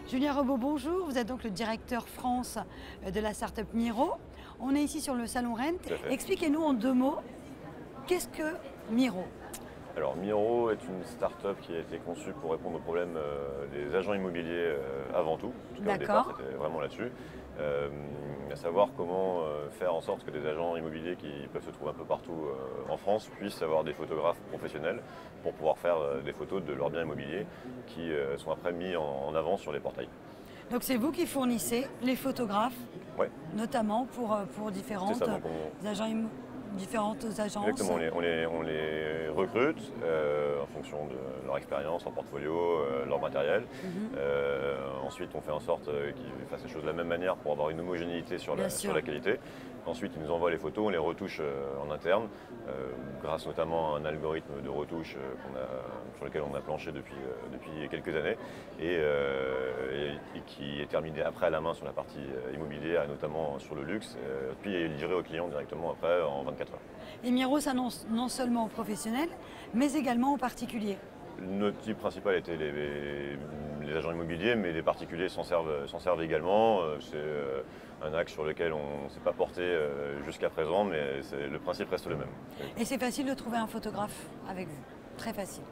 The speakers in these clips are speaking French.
Julien Rebaud, bonjour. Vous êtes donc le directeur France de la start-up Miro. On est ici sur le salon Rent. Expliquez-nous en 2 mots, qu'est-ce que Miro? Alors Miro est une start-up qui a été conçue pour répondre aux problèmes des agents immobiliers avant tout. En tout cas, au départ, c'était vraiment là-dessus. À savoir comment faire en sorte que des agents immobiliers qui peuvent se trouver un peu partout en France puissent avoir des photographes professionnels pour pouvoir faire des photos de leurs biens immobiliers qui sont après mis en avant sur les portails. Donc c'est vous qui fournissez les photographes, Ouais. notamment pour différentes différentes agences. Exactement, on les recrute en fonction de leur expérience, leur portfolio, leur matériel. Ensuite, on fait en sorte qu'ils fassent les choses de la même manière pour avoir une homogénéité sur la qualité. Ensuite, ils nous envoient les photos, on les retouche en interne, grâce notamment à un algorithme de retouche sur lequel on a planché depuis quelques années et qui est terminé après à la main sur la partie immobilière et notamment sur le luxe, puis livré au client directement après en 24 heures. Et Miro s'annonce non seulement aux professionnels, mais également aux particuliers. Notre type principal était les agents immobiliers, mais les particuliers s'en servent également. C'est un axe sur lequel on ne s'est pas porté jusqu'à présent, mais le principe reste le même. Et c'est facile de trouver un photographe avec vous, très facile.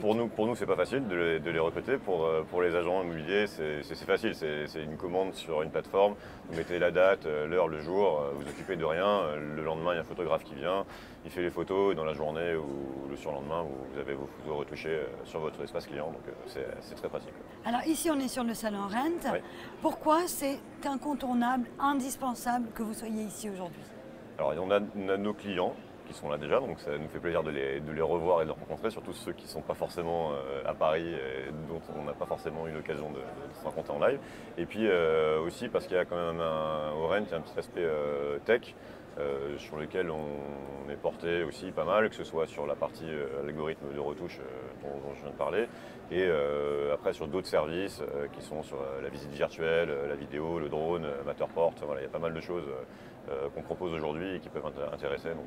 Pour nous, c'est pas facile de les recruter. Pour les agents immobiliers, c'est facile. C'est une commande sur une plateforme. Vous mettez la date, l'heure, le jour. Vous occupez de rien. Le lendemain, il y a un photographe qui vient. Il fait les photos. Et dans la journée ou le surlendemain, vous avez vos photos retouchées sur votre espace client. Donc c'est très pratique. Alors ici, on est sur le salon Rent. Oui. Pourquoi c'est incontournable, indispensable que vous soyez ici aujourd'hui? Alors on a nos clients qui sont là déjà, donc ça nous fait plaisir de les revoir et de les rencontrer, surtout ceux qui ne sont pas forcément à Paris et dont on n'a pas forcément eu l'occasion de se rencontrer en live. Et puis aussi parce qu'il y a quand même au Rent, il y a un petit aspect tech sur lequel on est porté aussi pas mal, que ce soit sur la partie algorithme de retouche dont je viens de parler, et après sur d'autres services qui sont sur la visite virtuelle, la vidéo, le drone, Matterport. Voilà, il y a pas mal de choses qu'on propose aujourd'hui et qui peuvent intéresser. Donc,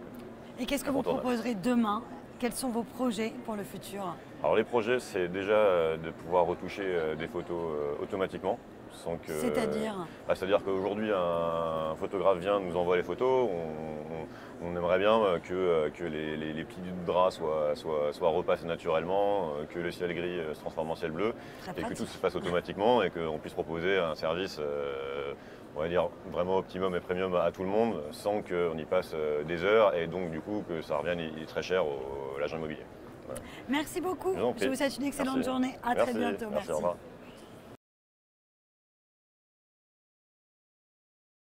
et qu'est-ce que vous proposerez demain? Quels sont vos projets pour le futur? Alors les projets, c'est déjà de pouvoir retoucher des photos automatiquement. C'est-à-dire C'est-à-dire qu'aujourd'hui, un photographe vient, nous envoie les photos. On aimerait bien que les plis de drap soient repassés naturellement, que le ciel gris se transforme en ciel bleu, et que tout se fasse automatiquement et qu'on puisse proposer un service on va dire vraiment optimum et premium à tout le monde sans qu'on y passe des heures et donc du coup que ça revienne très cher à l'agent immobilier. Voilà. Merci beaucoup. Je vous souhaite une excellente journée. À très bientôt. Merci. Au revoir.